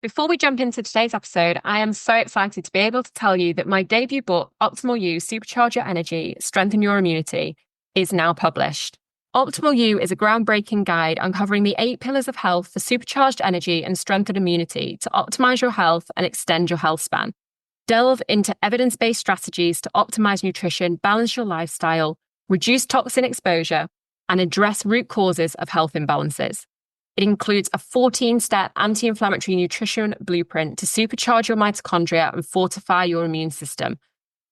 Before we jump into today's episode, I am so excited to be able to tell you that my debut book, Optimal You, Supercharge Your Energy, Strengthen Your Immunity, is now published. Optimal You is a groundbreaking guide uncovering the 8 pillars of health for supercharged energy and strengthened immunity to optimize your health and extend your health span. Delve into evidence-based strategies to optimize nutrition, balance your lifestyle, reduce toxin exposure, and address root causes of health imbalances. It includes a 14-step anti-inflammatory nutrition blueprint to supercharge your mitochondria and fortify your immune system.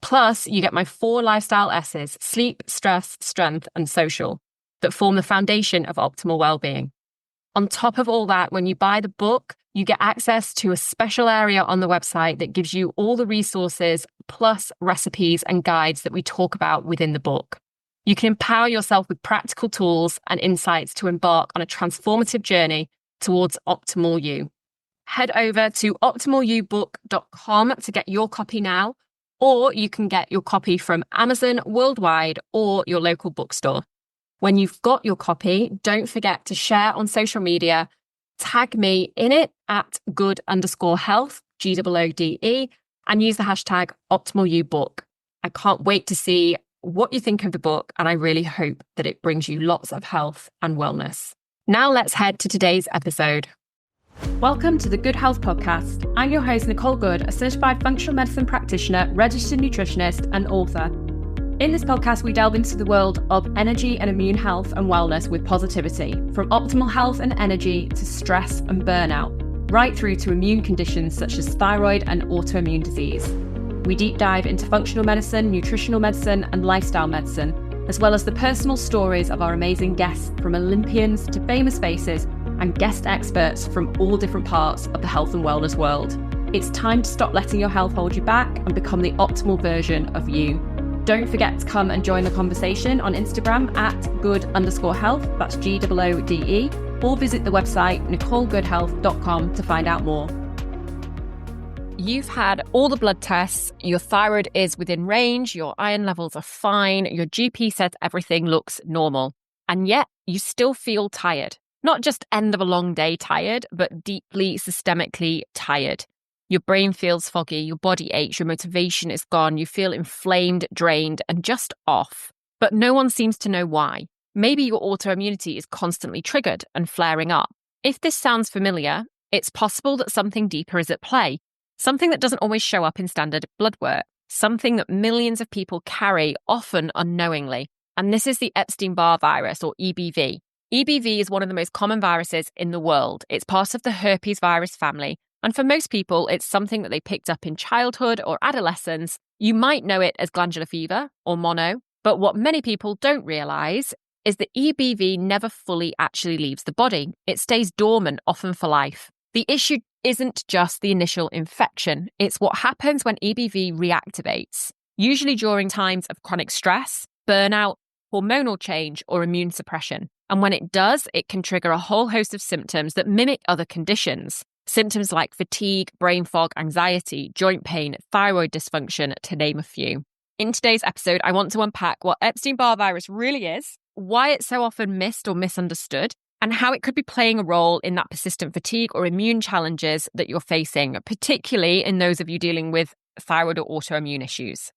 Plus, you get my 4 lifestyle S's: sleep, stress, strength, and social, that form the foundation of optimal well-being. On top of all that, when you buy the book, you get access to a special area on the website that gives you all the resources, plus recipes and guides that we talk about within the book. You can empower yourself with practical tools and insights to embark on a transformative journey towards Optimal You. Head over to optimalyoubook.com to get your copy now, or you can get your copy from Amazon worldwide or your local bookstore. When you've got your copy, don't forget to share on social media, tag me in it at good_health, GOODE, and use the hashtag OptimalYouBook. I can't wait to see what you think of the book, and I really hope that it brings you lots of health and wellness. Now let's head to today's episode. Welcome to the Good Health Podcast. I'm your host, Nicole Good, a certified functional medicine practitioner, registered nutritionist, and author. In this podcast, we delve into the world of energy and immune health and wellness with positivity, from optimal health and energy to stress and burnout, right through to immune conditions such as thyroid and autoimmune disease. We deep dive into functional medicine, nutritional medicine, and lifestyle medicine, as well as the personal stories of our amazing guests, from Olympians to famous faces and guest experts from all different parts of the health and wellness world. It's time to stop letting your health hold you back and become the optimal version of you. Don't forget to come and join the conversation on Instagram at good_health, that's GOODE, or visit the website nicolegoodhealth.com to find out more. You've had all the blood tests, your thyroid is within range, your iron levels are fine, your GP says everything looks normal, and yet you still feel tired. Not just end of a long day tired, but deeply systemically tired. Your brain feels foggy, your body aches, your motivation is gone, you feel inflamed, drained, and just off. But no one seems to know why. Maybe your autoimmunity is constantly triggered and flaring up. If this sounds familiar, it's possible that something deeper is at play. Something that doesn't always show up in standard blood work. Something that millions of people carry, often unknowingly. And this is the Epstein-Barr virus, or EBV. EBV is one of the most common viruses in the world. It's part of the herpes virus family. And for most people, it's something that they picked up in childhood or adolescence. You might know it as glandular fever or mono. But what many people don't realise is that EBV never fully actually leaves the body. It stays dormant, often for life. The issue isn't just the initial infection. It's what happens when EBV reactivates, usually during times of chronic stress, burnout, hormonal change, or immune suppression. And when it does, it can trigger a whole host of symptoms that mimic other conditions. Symptoms like fatigue, brain fog, anxiety, joint pain, thyroid dysfunction, to name a few. In today's episode, I want to unpack what Epstein-Barr virus really is, why it's so often missed or misunderstood, and how it could be playing a role in that persistent fatigue or immune challenges that you're facing, particularly in those of you dealing with thyroid or autoimmune issues,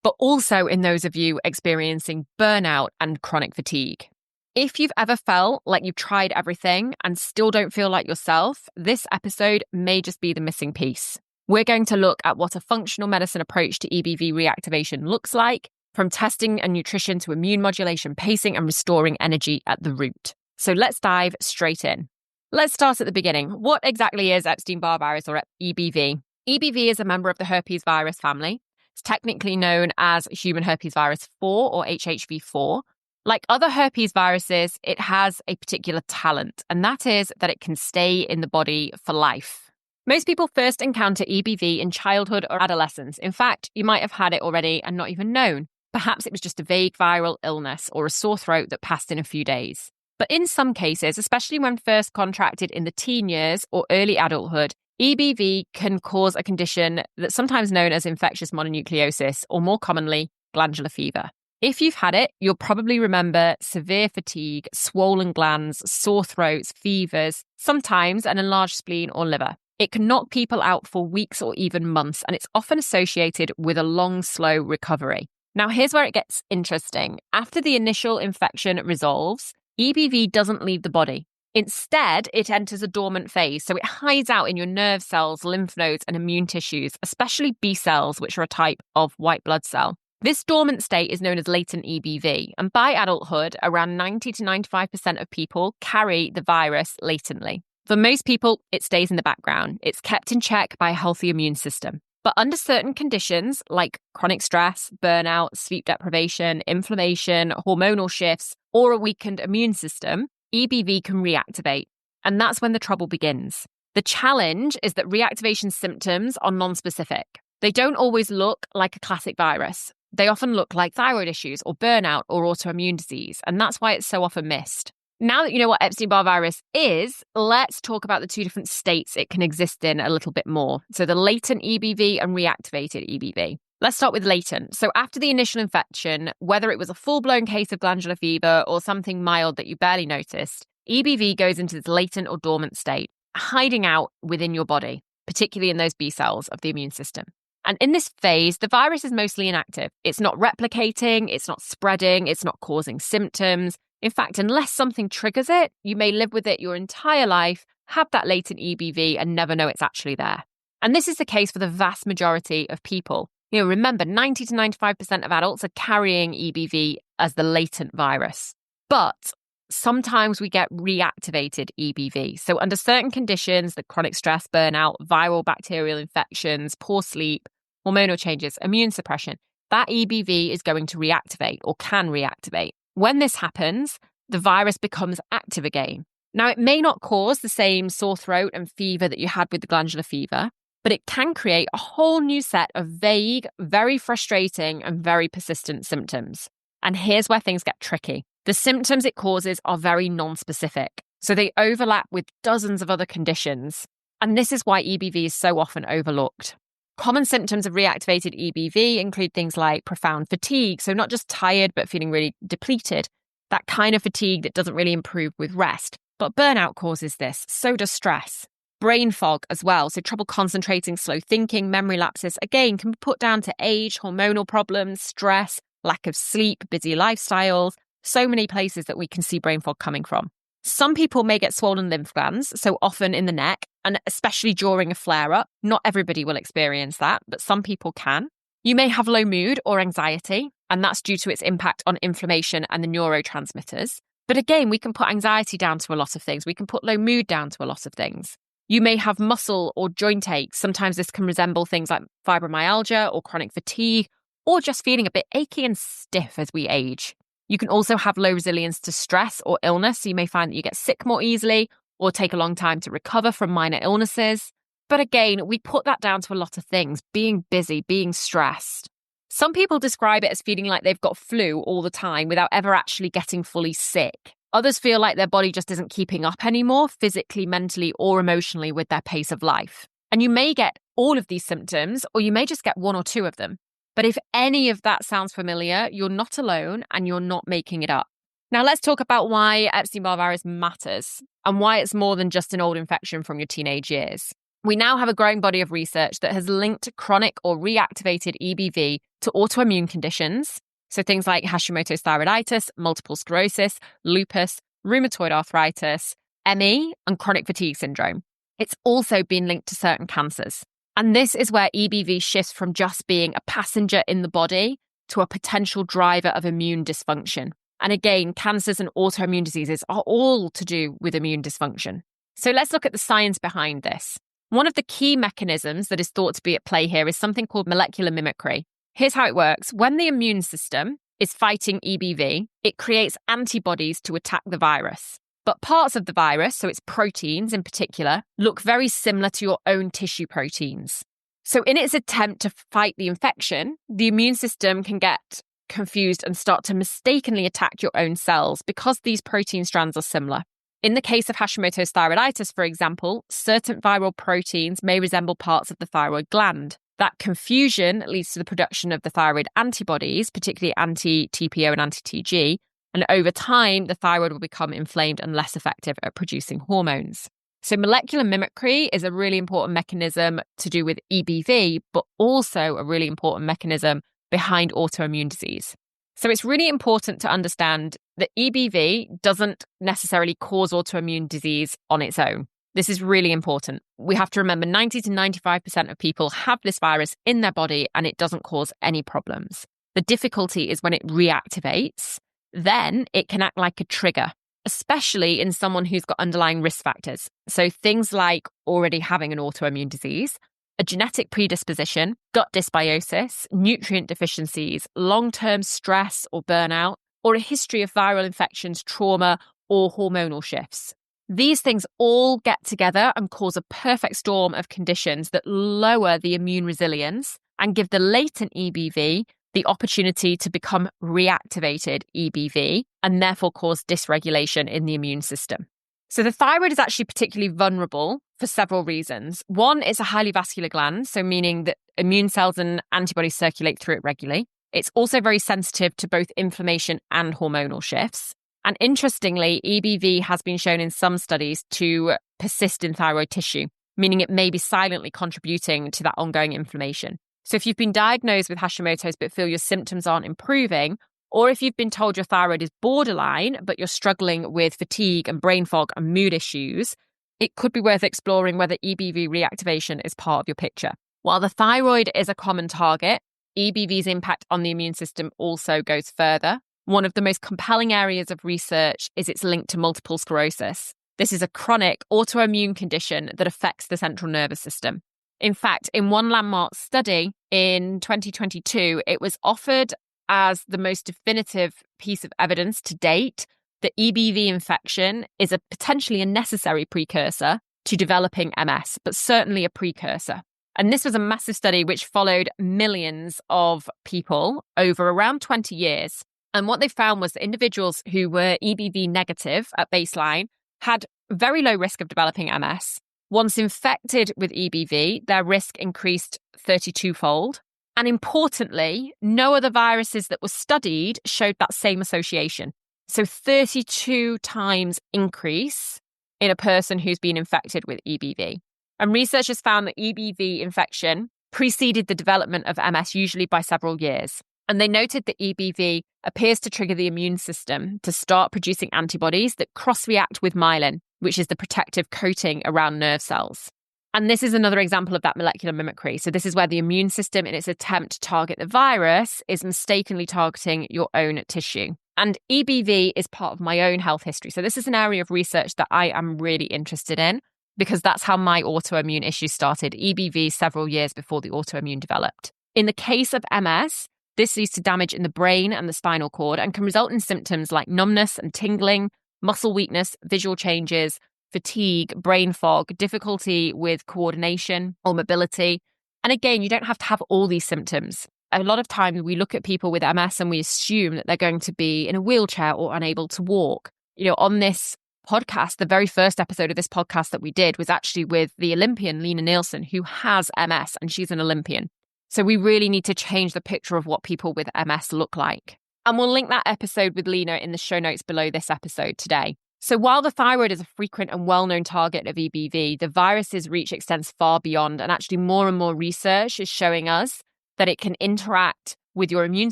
but also in those of you experiencing burnout and chronic fatigue. If you've ever felt like you've tried everything and still don't feel like yourself, this episode may just be the missing piece. We're going to look at what a functional medicine approach to EBV reactivation looks like, from testing and nutrition to immune modulation, pacing, and restoring energy at the root. So let's dive straight in. Let's start at the beginning. What exactly is Epstein-Barr virus, or EBV? EBV is a member of the herpes virus family. It's technically known as human herpes virus 4, or HHV4. Like other herpes viruses, it has a particular talent, and that is that it can stay in the body for life. Most people first encounter EBV in childhood or adolescence. In fact, you might have had it already and not even known. Perhaps it was just a vague viral illness or a sore throat that passed in a few days. But in some cases, especially when first contracted in the teen years or early adulthood, EBV can cause a condition that's sometimes known as infectious mononucleosis, or more commonly, glandular fever. If you've had it, you'll probably remember severe fatigue, swollen glands, sore throats, fevers, sometimes an enlarged spleen or liver. It can knock people out for weeks or even months, and it's often associated with a long, slow recovery. Now, here's where it gets interesting. After the initial infection resolves, EBV doesn't leave the body. Instead, it enters a dormant phase, so it hides out in your nerve cells, lymph nodes, and immune tissues, especially B cells, which are a type of white blood cell. This dormant state is known as latent EBV, and by adulthood, around 90 to 95% of people carry the virus latently. For most people, it stays in the background. It's kept in check by a healthy immune system. But under certain conditions, like chronic stress, burnout, sleep deprivation, inflammation, hormonal shifts, or a weakened immune system, EBV can reactivate. And that's when the trouble begins. The challenge is that reactivation symptoms are non-specific. They don't always look like a classic virus. They often look like thyroid issues or burnout or autoimmune disease, and that's why it's so often missed. Now that you know what Epstein-Barr virus is, let's talk about the two different states it can exist in a little bit more. So the latent EBV and reactivated EBV. Let's start with latent. So after the initial infection, whether it was a full-blown case of glandular fever or something mild that you barely noticed, EBV goes into this latent or dormant state, hiding out within your body, particularly in those B cells of the immune system. And in this phase, the virus is mostly inactive. It's not replicating, it's not spreading, it's not causing symptoms. In fact, unless something triggers it, you may live with it your entire life, have that latent EBV and never know it's actually there. And this is the case for the vast majority of people. Remember, 90 to 95% of adults are carrying EBV as the latent virus. But sometimes we get reactivated EBV. So under certain conditions, the chronic stress, burnout, viral bacterial infections, poor sleep, hormonal changes, immune suppression, that EBV is going to reactivate or can reactivate. When this happens, the virus becomes active again. Now, it may not cause the same sore throat and fever that you had with the glandular fever, but it can create a whole new set of vague, very frustrating, and very persistent symptoms. And here's where things get tricky. The symptoms it causes are very non-specific, so they overlap with dozens of other conditions. And this is why EBV is so often overlooked. Common symptoms of reactivated EBV include things like profound fatigue, so not just tired, but feeling really depleted. That kind of fatigue that doesn't really improve with rest. But burnout causes this, so does stress. Brain fog as well, so trouble concentrating, slow thinking, memory lapses, again, can be put down to age, hormonal problems, stress, lack of sleep, busy lifestyles, so many places that we can see brain fog coming from. Some people may get swollen lymph glands, so often in the neck, and especially during a flare-up. Not everybody will experience that, but some people can. You may have low mood or anxiety, and that's due to its impact on inflammation and the neurotransmitters. But again, we can put anxiety down to a lot of things. We can put low mood down to a lot of things. You may have muscle or joint aches. Sometimes this can resemble things like fibromyalgia or chronic fatigue, or just feeling a bit achy and stiff as we age. You can also have low resilience to stress or illness. So you may find that you get sick more easily or take a long time to recover from minor illnesses. But again, we put that down to a lot of things, being busy, being stressed. Some people describe it as feeling like they've got flu all the time without ever actually getting fully sick. Others feel like their body just isn't keeping up anymore, physically, mentally, or emotionally with their pace of life. And you may get all of these symptoms, or you may just get one or two of them. But if any of that sounds familiar, you're not alone and you're not making it up. Now let's talk about why Epstein-Barr virus matters and why it's more than just an old infection from your teenage years. We now have a growing body of research that has linked chronic or reactivated EBV to autoimmune conditions, so things like Hashimoto's thyroiditis, multiple sclerosis, lupus, rheumatoid arthritis, ME, and chronic fatigue syndrome. It's also been linked to certain cancers. And this is where EBV shifts from just being a passenger in the body to a potential driver of immune dysfunction. And again, cancers and autoimmune diseases are all to do with immune dysfunction. So let's look at the science behind this. One of the key mechanisms that is thought to be at play here is something called molecular mimicry. Here's how it works. When the immune system is fighting EBV, it creates antibodies to attack the virus. But parts of the virus, so its proteins in particular, look very similar to your own tissue proteins. So in its attempt to fight the infection, the immune system can get confused and start to mistakenly attack your own cells because these protein strands are similar. In the case of Hashimoto's thyroiditis, for example, certain viral proteins may resemble parts of the thyroid gland. That confusion leads to the production of the thyroid antibodies, particularly anti-TPO and anti-TG, and over time, the thyroid will become inflamed and less effective at producing hormones. So molecular mimicry is a really important mechanism to do with EBV, but also a really important mechanism behind autoimmune disease. So it's really important to understand that EBV doesn't necessarily cause autoimmune disease on its own. This is really important. We have to remember 90 to 95% of people have this virus in their body and it doesn't cause any problems. The difficulty is when it reactivates, then it can act like a trigger, especially in someone who's got underlying risk factors. So things like already having an autoimmune disease, a genetic predisposition, gut dysbiosis, nutrient deficiencies, long-term stress or burnout, or a history of viral infections, trauma, or hormonal shifts. These things all get together and cause a perfect storm of conditions that lower the immune resilience and give the latent EBV the opportunity to become reactivated EBV and therefore cause dysregulation in the immune system. So the thyroid is actually particularly vulnerable for several reasons. One, it's a highly vascular gland, so meaning that immune cells and antibodies circulate through it regularly. It's also very sensitive to both inflammation and hormonal shifts. And interestingly, EBV has been shown in some studies to persist in thyroid tissue, meaning it may be silently contributing to that ongoing inflammation. So if you've been diagnosed with Hashimoto's but feel your symptoms aren't improving, or if you've been told your thyroid is borderline, but you're struggling with fatigue and brain fog and mood issues, it could be worth exploring whether EBV reactivation is part of your picture. While the thyroid is a common target, EBV's impact on the immune system also goes further. One of the most compelling areas of research is its link to multiple sclerosis. This is a chronic autoimmune condition that affects the central nervous system. In fact, in one landmark study in 2022, it was offered as the most definitive piece of evidence to date that EBV infection is potentially a necessary precursor to developing MS, but certainly a precursor. And this was a massive study which followed millions of people over around 20 years. And what they found was that individuals who were EBV negative at baseline had very low risk of developing MS. Once infected with EBV, their risk increased 32-fold. And importantly, no other viruses that were studied showed that same association. So 32 times increase in a person who's been infected with EBV. And researchers found that EBV infection preceded the development of MS usually by several years. And they noted that EBV appears to trigger the immune system to start producing antibodies that cross-react with myelin, which is the protective coating around nerve cells. And this is another example of that molecular mimicry. So this is where the immune system, in its attempt to target the virus, is mistakenly targeting your own tissue. And EBV is part of my own health history. So this is an area of research that I am really interested in because that's how my autoimmune issues started, EBV several years before the autoimmune developed. In the case of MS, this leads to damage in the brain and the spinal cord and can result in symptoms like numbness and tingling, muscle weakness, visual changes, fatigue, brain fog, difficulty with coordination or mobility. And again, you don't have to have all these symptoms. A lot of times we look at people with MS and we assume that they're going to be in a wheelchair or unable to walk. You know, on this podcast, the very first episode of this podcast that we did was actually with the Olympian Lena Nielsen, who has MS and she's an Olympian. So we really need to change the picture of what people with MS look like. And we'll link that episode with Lena in the show notes below this episode today. So while the thyroid is a frequent and well-known target of EBV, the virus's reach extends far beyond, and actually more and more research is showing us that it can interact with your immune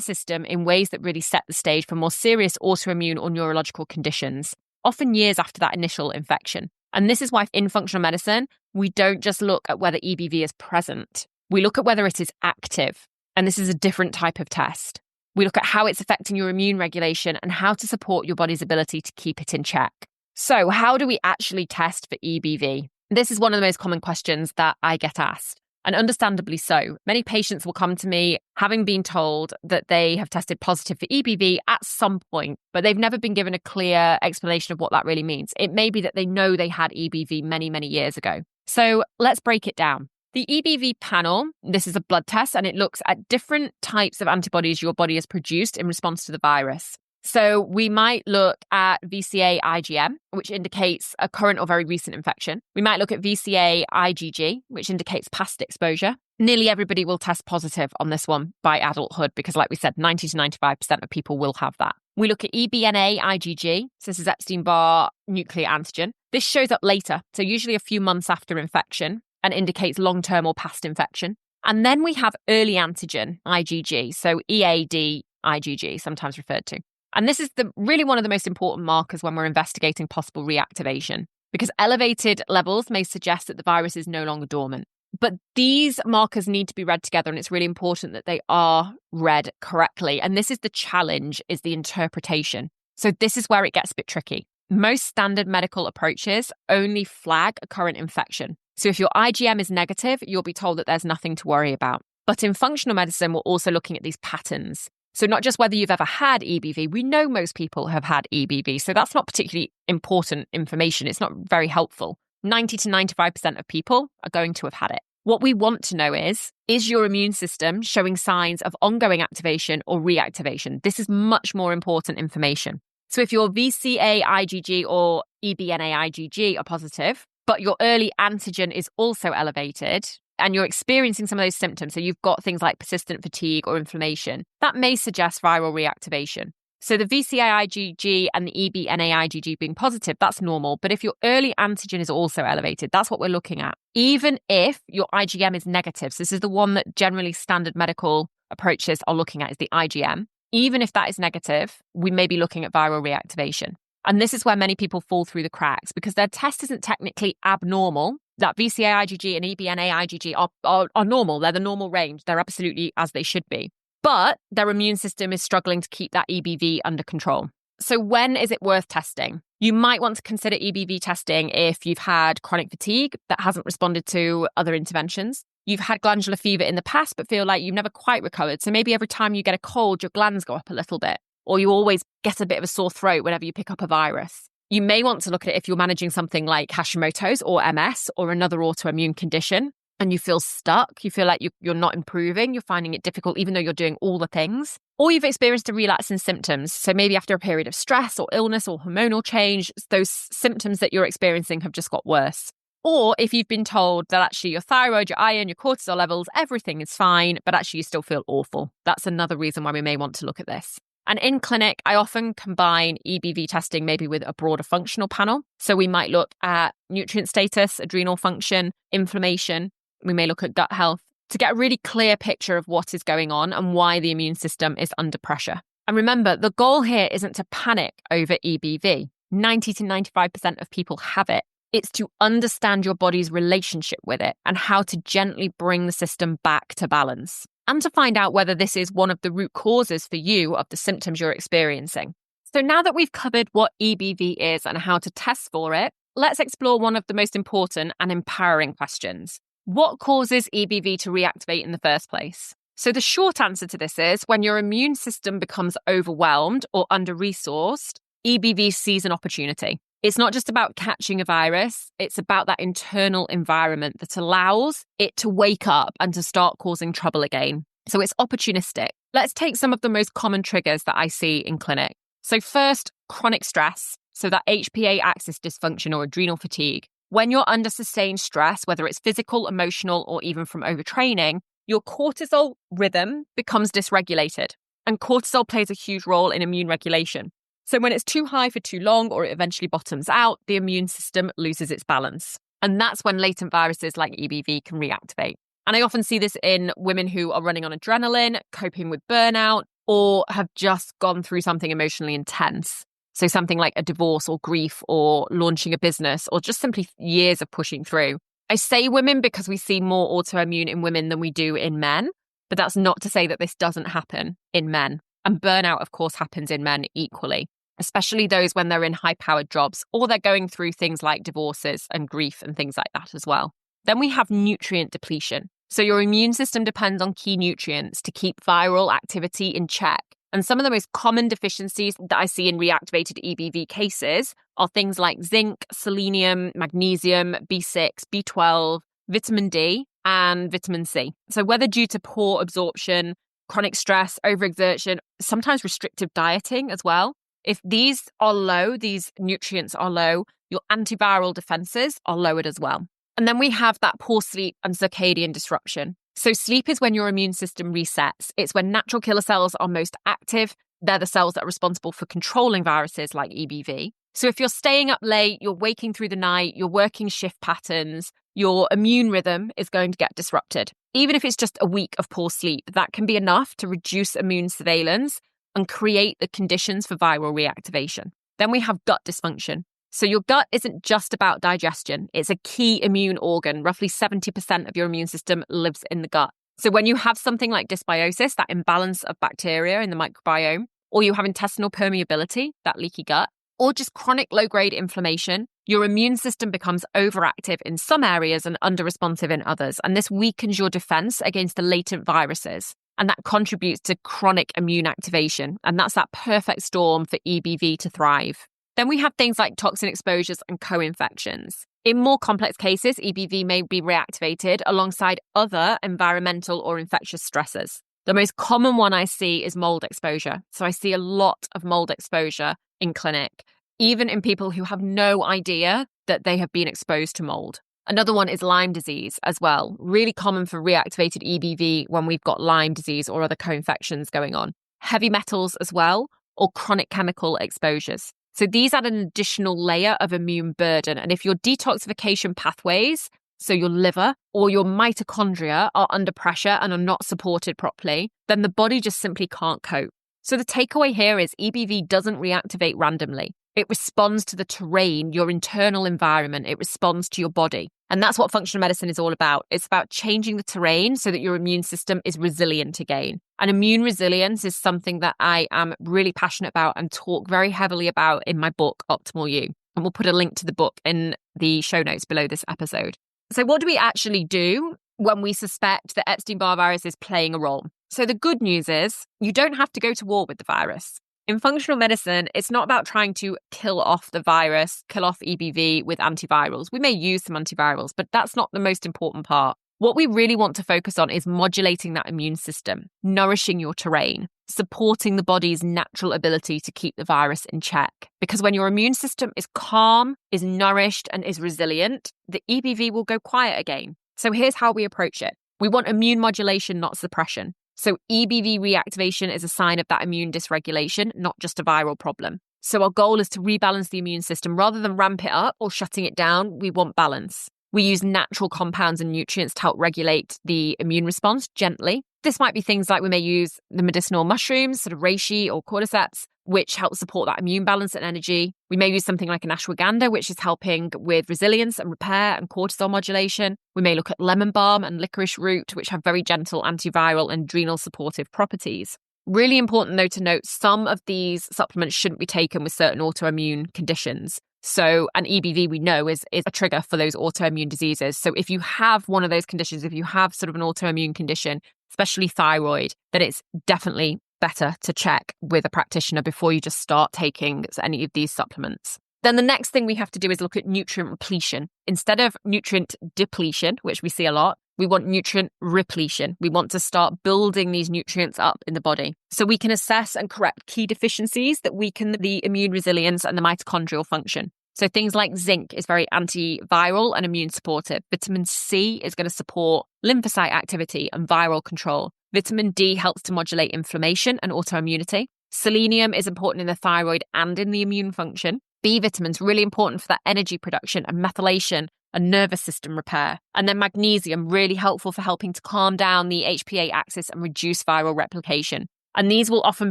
system in ways that really set the stage for more serious autoimmune or neurological conditions, often years after that initial infection. And this is why in functional medicine, we don't just look at whether EBV is present. We look at whether it is active, and this is a different type of test. We look at how it's affecting your immune regulation and how to support your body's ability to keep it in check. So how do we actually test for EBV? This is one of the most common questions that I get asked, and understandably so. Many patients will come to me having been told that they have tested positive for EBV at some point, but they've never been given a clear explanation of what that really means. It may be that they know they had EBV many, many years ago. So let's break it down. The EBV panel, this is a blood test, and it looks at different types of antibodies your body has produced in response to the virus. So we might look at VCA IgM, which indicates a current or very recent infection. We might look at VCA IgG, which indicates past exposure. Nearly everybody will test positive on this one by adulthood because, like we said, 90 to 95% of people will have that. We look at eBNA IgG, so this is Epstein-Barr nuclear antigen. This shows up later, so usually a few months after infection, and indicates long-term or past infection. And then we have early antigen, IgG, so EAD IgG, sometimes referred to. And this is really one of the most important markers when we're investigating possible reactivation, because elevated levels may suggest that the virus is no longer dormant. But these markers need to be read together, and it's really important that they are read correctly. And this is the challenge, is the interpretation. So this is where it gets a bit tricky. Most standard medical approaches only flag a current infection. So if your IgM is negative, you'll be told that there's nothing to worry about. But in functional medicine, we're also looking at these patterns. So not just whether you've ever had EBV, we know most people have had EBV, so that's not particularly important information. It's not very helpful. 90 to 95% of people are going to have had it. What we want to know is your immune system showing signs of ongoing activation or reactivation? This is much more important information. So if your VCA IgG or EBNA IgG are positive, but your early antigen is also elevated, and you're experiencing some of those symptoms, so you've got things like persistent fatigue or inflammation, that may suggest viral reactivation. So the VCA IgG and the EBNA IgG being positive, that's normal. But if your early antigen is also elevated, that's what we're looking at. Even if your IgM is negative, so this is the one that generally standard medical approaches are looking at, is the IgM. Even if that is negative, we may be looking at viral reactivation. And this is where many people fall through the cracks because their test isn't technically abnormal. That VCA IgG and EBNA IgG are normal. They're the normal range. They're absolutely as they should be. But their immune system is struggling to keep that EBV under control. So when is it worth testing? You might want to consider EBV testing if you've had chronic fatigue that hasn't responded to other interventions. You've had glandular fever in the past, but feel like you've never quite recovered. So maybe every time you get a cold, your glands go up a little bit, or you always get a bit of a sore throat whenever you pick up a virus. You may want to look at it if you're managing something like Hashimoto's or MS or another autoimmune condition, and you feel stuck, you feel like you're not improving, you're finding it difficult even though you're doing all the things, or you've experienced a relapse in symptoms. So maybe after a period of stress or illness or hormonal change, those symptoms that you're experiencing have just got worse. Or if you've been told that actually your thyroid, your iron, your cortisol levels, everything is fine, but actually you still feel awful. That's another reason why we may want to look at this. And in clinic, I often combine EBV testing maybe with a broader functional panel. So we might look at nutrient status, adrenal function, inflammation. We may look at gut health to get a really clear picture of what is going on and why the immune system is under pressure. And remember, the goal here isn't to panic over EBV. 90 to 95% of people have it. It's to understand your body's relationship with it and how to gently bring the system back to balance, and to find out whether this is one of the root causes for you of the symptoms you're experiencing. So now that we've covered what EBV is and how to test for it, let's explore one of the most important and empowering questions. What causes EBV to reactivate in the first place? So the short answer to this is when your immune system becomes overwhelmed or under-resourced, EBV sees an opportunity. It's not just about catching a virus, it's about that internal environment that allows it to wake up and to start causing trouble again. So it's opportunistic. Let's take some of the most common triggers that I see in clinic. So first, chronic stress. So that HPA axis dysfunction or adrenal fatigue. When you're under sustained stress, whether it's physical, emotional, or even from overtraining, your cortisol rhythm becomes dysregulated. And cortisol plays a huge role in immune regulation. So when it's too high for too long or it eventually bottoms out, the immune system loses its balance. And that's when latent viruses like EBV can reactivate. And I often see this in women who are running on adrenaline, coping with burnout, or have just gone through something emotionally intense. So something like a divorce or grief or launching a business or just simply years of pushing through. I say women because we see more autoimmune in women than we do in men, but that's not to say that this doesn't happen in men. And burnout, of course, happens in men equally, especially those when they're in high-powered jobs or they're going through things like divorces and grief and things like that as well. Then we have nutrient depletion. So your immune system depends on key nutrients to keep viral activity in check. And some of the most common deficiencies that I see in reactivated EBV cases are things like zinc, selenium, magnesium, B6, B12, vitamin D, and vitamin C. So whether due to poor absorption, chronic stress, overexertion, sometimes restrictive dieting as well, if these are low, these nutrients are low, your antiviral defenses are lowered as well. And then we have that poor sleep and circadian disruption. So sleep is when your immune system resets. It's when natural killer cells are most active. They're the cells that are responsible for controlling viruses like EBV. So if you're staying up late, you're waking through the night, you're working shift patterns, your immune rhythm is going to get disrupted. Even if it's just a week of poor sleep, that can be enough to reduce immune surveillance and create the conditions for viral reactivation. Then we have gut dysfunction. So your gut isn't just about digestion. It's a key immune organ. Roughly 70% of your immune system lives in the gut. So when you have something like dysbiosis, that imbalance of bacteria in the microbiome, or you have intestinal permeability, that leaky gut, or just chronic low-grade inflammation, your immune system becomes overactive in some areas and under-responsive in others. And this weakens your defense against the latent viruses. And that contributes to chronic immune activation. And that's that perfect storm for EBV to thrive. Then we have things like toxin exposures and co-infections. In more complex cases, EBV may be reactivated alongside other environmental or infectious stressors. The most common one I see is mold exposure. So I see a lot of mold exposure in clinic, even in people who have no idea that they have been exposed to mold. Another one is Lyme disease as well. Really common for reactivated EBV when we've got Lyme disease or other co-infections going on. Heavy metals as well, or chronic chemical exposures. So these add an additional layer of immune burden. And if your detoxification pathways, so your liver or your mitochondria, are under pressure and are not supported properly, then the body just simply can't cope. So the takeaway here is EBV doesn't reactivate randomly. It responds to the terrain, your internal environment. It responds to your body. And that's what functional medicine is all about. It's about changing the terrain so that your immune system is resilient again. And immune resilience is something that I am really passionate about and talk very heavily about in my book, Optimal You. And we'll put a link to the book in the show notes below this episode. So what do we actually do when we suspect that Epstein-Barr virus is playing a role? So the good news is you don't have to go to war with the virus. In functional medicine, it's not about trying to kill off the virus, kill off EBV with antivirals. We may use some antivirals, but that's not the most important part. What we really want to focus on is modulating that immune system, nourishing your terrain, supporting the body's natural ability to keep the virus in check. Because when your immune system is calm, is nourished, and is resilient, the EBV will go quiet again. So here's how we approach it. We want immune modulation, not suppression. So EBV reactivation is a sign of that immune dysregulation, not just a viral problem. So our goal is to rebalance the immune system. Rather than ramp it up or shutting it down, we want balance. We use natural compounds and nutrients to help regulate the immune response gently. This might be things like we may use the medicinal mushrooms, sort of reishi or cordyceps, which help support that immune balance and energy. We may use something like an ashwagandha, which is helping with resilience and repair and cortisol modulation. We may look at lemon balm and licorice root, which have very gentle antiviral and adrenal supportive properties. Really important, though, to note, some of these supplements shouldn't be taken with certain autoimmune conditions. So an EBV we know is a trigger for those autoimmune diseases. So if you have one of those conditions, if you have sort of an autoimmune condition, especially thyroid, then it's definitely better to check with a practitioner before you just start taking any of these supplements. Then the next thing we have to do is look at nutrient repletion. Instead of nutrient depletion, which we see a lot, we want nutrient repletion. We want to start building these nutrients up in the body so we can assess and correct key deficiencies that weaken the immune resilience and the mitochondrial function. So things like zinc is very antiviral and immune supportive. Vitamin C is going to support lymphocyte activity and viral control. Vitamin D helps to modulate inflammation and autoimmunity. Selenium is important in the thyroid and in the immune function. B vitamins really important for that energy production and methylation and nervous system repair. And then magnesium, really helpful for helping to calm down the HPA axis and reduce viral replication. And these will often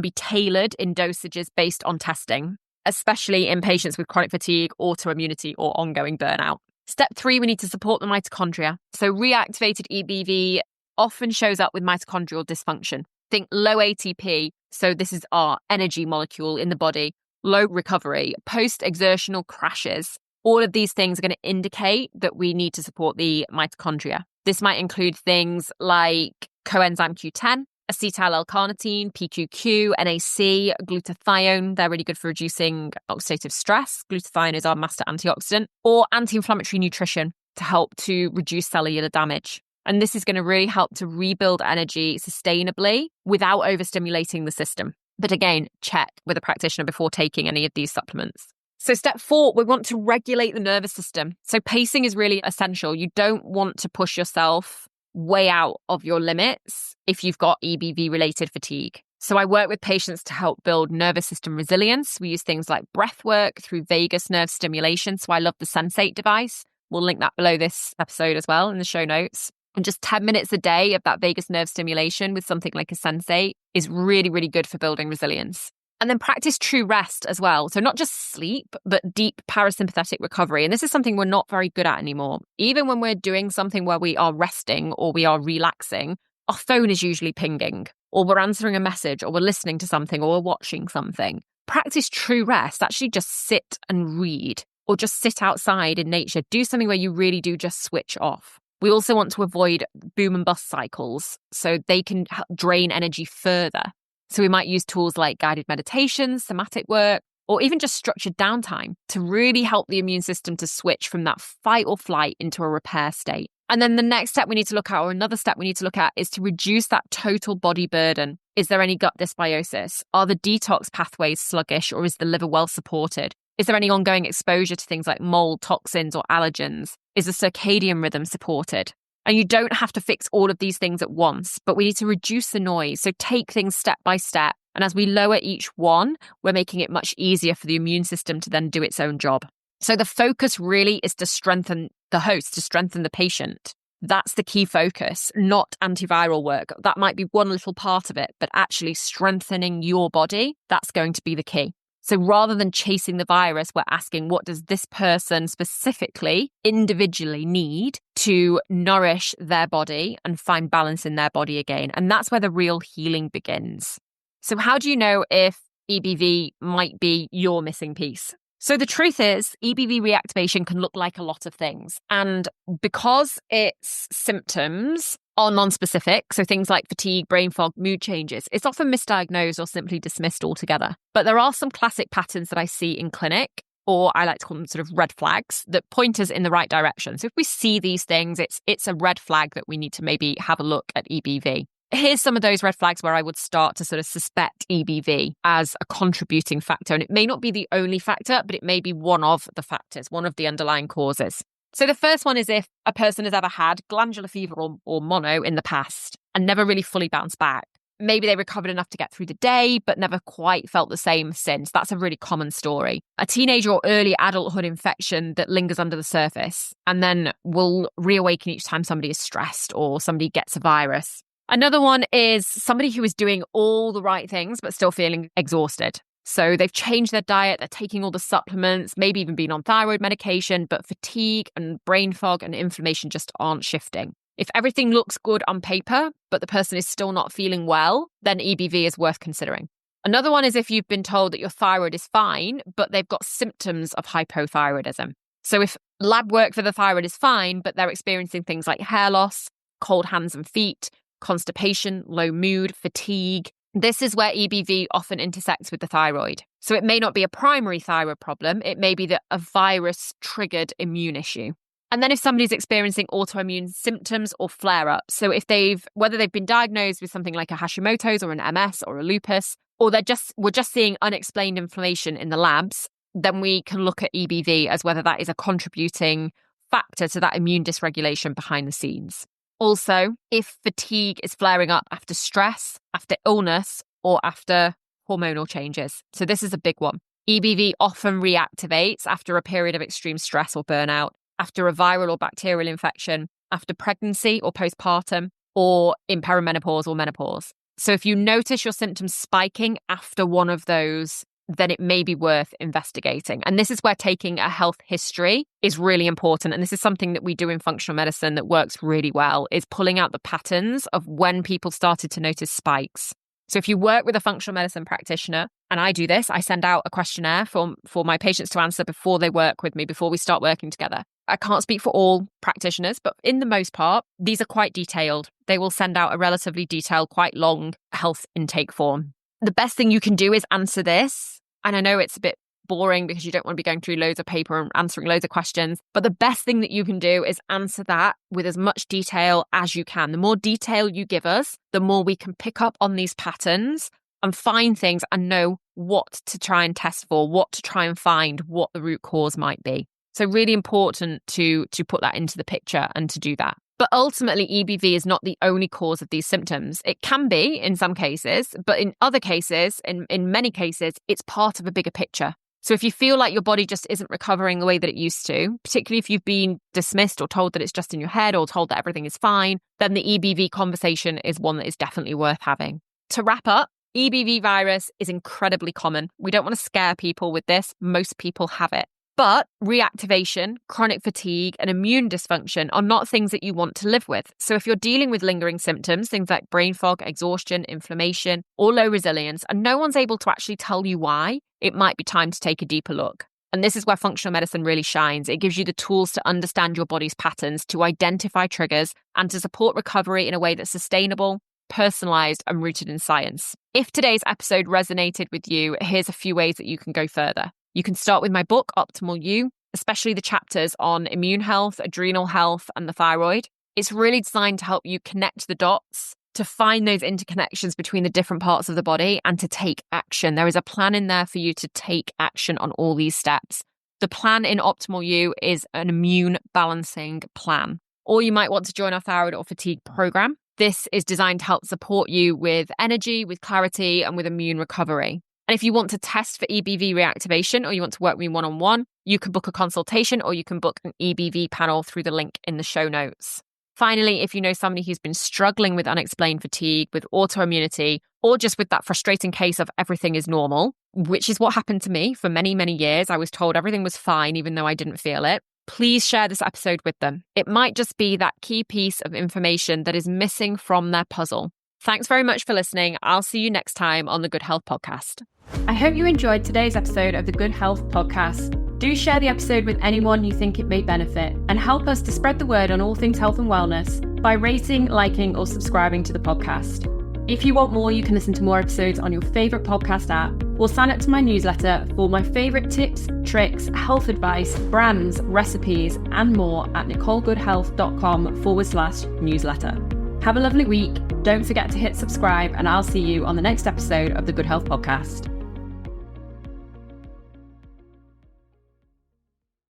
be tailored in dosages based on testing, especially in patients with chronic fatigue, autoimmunity, or ongoing burnout. Step 3, we need to support the mitochondria. So reactivated EBV often shows up with mitochondrial dysfunction. Think low ATP, so this is our energy molecule in the body, low recovery, post-exertional crashes. All of these things are going to indicate that we need to support the mitochondria. This might include things like coenzyme Q10, acetyl L-carnitine, PQQ, NAC, glutathione. They're really good for reducing oxidative stress. Glutathione is our master antioxidant. Or anti-inflammatory nutrition to help to reduce cellular damage. And this is going to really help to rebuild energy sustainably without overstimulating the system. But again, check with a practitioner before taking any of these supplements. So step 4, we want to regulate the nervous system. So pacing is really essential. You don't want to push yourself way out of your limits if you've got EBV-related fatigue. So I work with patients to help build nervous system resilience. We use things like breath work through vagus nerve stimulation. So I love the Sensate device. We'll link that below this episode as well in the show notes. And just 10 minutes a day of that vagus nerve stimulation with something like a Sensate is really, really good for building resilience. And then practice true rest as well. So not just sleep, but deep parasympathetic recovery. And this is something we're not very good at anymore. Even when we're doing something where we are resting or we are relaxing, our phone is usually pinging, or we're answering a message, or we're listening to something, or we're watching something. Practice true rest. Actually just sit and read, or just sit outside in nature. Do something where you really do just switch off. We also want to avoid boom and bust cycles so they can drain energy further. So we might use tools like guided meditations, somatic work, or even just structured downtime to really help the immune system to switch from that fight or flight into a repair state. And then the next step we need to look at, or another step we need to look at, is to reduce that total body burden. Is there any gut dysbiosis? Are the detox pathways sluggish, or is the liver well supported? Is there any ongoing exposure to things like mold, toxins, or allergens? Is the circadian rhythm supported? And you don't have to fix all of these things at once, but we need to reduce the noise. So take things step by step. And as we lower each one, we're making it much easier for the immune system to then do its own job. So the focus really is to strengthen the host, to strengthen the patient. That's the key focus, not antiviral work. That might be one little part of it, but actually strengthening your body, that's going to be the key. So rather than chasing the virus, we're asking, what does this person specifically, individually need to nourish their body and find balance in their body again? And that's where the real healing begins. So how do you know if EBV might be your missing piece? So the truth is, EBV reactivation can look like a lot of things. And because its symptoms are non-specific, so things like fatigue, brain fog, mood changes, it's often misdiagnosed or simply dismissed altogether. But there are some classic patterns that I see in clinic, or I like to call them sort of red flags, that point us in the right direction. So if we see these things, it's a red flag that we need to maybe have a look at EBV. Here's some of those red flags where I would start to sort of suspect EBV as a contributing factor. And it may not be the only factor, but it may be one of the factors, one of the underlying causes. So the first one is if a person has ever had glandular fever or mono in the past and never really fully bounced back. Maybe they recovered enough to get through the day, but never quite felt the same since. That's a really common story. A teenager or early adulthood infection that lingers under the surface and then will reawaken each time somebody is stressed or somebody gets a virus. Another one is somebody who is doing all the right things, but still feeling exhausted. So they've changed their diet, they're taking all the supplements, maybe even been on thyroid medication, but fatigue and brain fog and inflammation just aren't shifting. If everything looks good on paper, but the person is still not feeling well, then EBV is worth considering. Another one is if you've been told that your thyroid is fine, but they've got symptoms of hypothyroidism. So if lab work for the thyroid is fine, but they're experiencing things like hair loss, cold hands and feet, constipation, low mood, fatigue. This is where EBV often intersects with the thyroid. So it may not be a primary thyroid problem. It may be that a virus-triggered immune issue. And then if somebody's experiencing autoimmune symptoms or flare-ups, so if whether they've been diagnosed with something like a Hashimoto's or an MS or a lupus, or we're just seeing unexplained inflammation in the labs, then we can look at EBV as whether that is a contributing factor to that immune dysregulation behind the scenes. Also, if fatigue is flaring up after stress, after illness, or after hormonal changes. So this is a big one. EBV often reactivates after a period of extreme stress or burnout, after a viral or bacterial infection, after pregnancy or postpartum, or in perimenopause or menopause. So if you notice your symptoms spiking after one of those, then it may be worth investigating. And this is where taking a health history is really important. And this is something that we do in functional medicine that works really well, is pulling out the patterns of when people started to notice spikes. So if you work with a functional medicine practitioner, and I do this, I send out a questionnaire for my patients to answer before they work with me, before we start working together. I can't speak for all practitioners, but in the most part, these are quite detailed. They will send out a relatively detailed, quite long health intake form. The best thing you can do is answer this. And I know it's a bit boring because you don't want to be going through loads of paper and answering loads of questions. But the best thing that you can do is answer that with as much detail as you can. The more detail you give us, the more we can pick up on these patterns and find things and know what to try and test for, what to try and find, what the root cause might be. So really important to put that into the picture and to do that. But ultimately, EBV is not the only cause of these symptoms. It can be in some cases, but in other cases, in many cases, it's part of a bigger picture. So if you feel like your body just isn't recovering the way that it used to, particularly if you've been dismissed or told that it's just in your head or told that everything is fine, then the EBV conversation is one that is definitely worth having. To wrap up, EBV virus is incredibly common. We don't want to scare people with this. Most people have it. But reactivation, chronic fatigue, and immune dysfunction are not things that you want to live with. So if you're dealing with lingering symptoms, things like brain fog, exhaustion, inflammation, or low resilience, and no one's able to actually tell you why, it might be time to take a deeper look. And this is where functional medicine really shines. It gives you the tools to understand your body's patterns, to identify triggers, and to support recovery in a way that's sustainable, personalized, and rooted in science. If today's episode resonated with you, here's a few ways that you can go further. You can start with my book, Optimal You, especially the chapters on immune health, adrenal health, and the thyroid. It's really designed to help you connect the dots, to find those interconnections between the different parts of the body and to take action. There is a plan in there for you to take action on all these steps. The plan in Optimal You is an immune balancing plan. Or you might want to join our thyroid or fatigue program. This is designed to help support you with energy, with clarity, and with immune recovery. And if you want to test for EBV reactivation or you want to work with me one-on-one, you can book a consultation or you can book an EBV panel through the link in the show notes. Finally, if you know somebody who's been struggling with unexplained fatigue, with autoimmunity, or just with that frustrating case of everything is normal, which is what happened to me for many, many years. I was told everything was fine, even though I didn't feel it. Please share this episode with them. It might just be that key piece of information that is missing from their puzzle. Thanks very much for listening. I'll see you next time on the Good Health Podcast. I hope you enjoyed today's episode of the Good Health Podcast. Do share the episode with anyone you think it may benefit and help us to spread the word on all things health and wellness by rating, liking, or subscribing to the podcast. If you want more, you can listen to more episodes on your favourite podcast app or sign up to my newsletter for my favourite tips, tricks, health advice, brands, recipes, and more at nicolegoodhealth.com/newsletter. Have a lovely week. Don't forget to hit subscribe, and I'll see you on the next episode of the Good Health Podcast.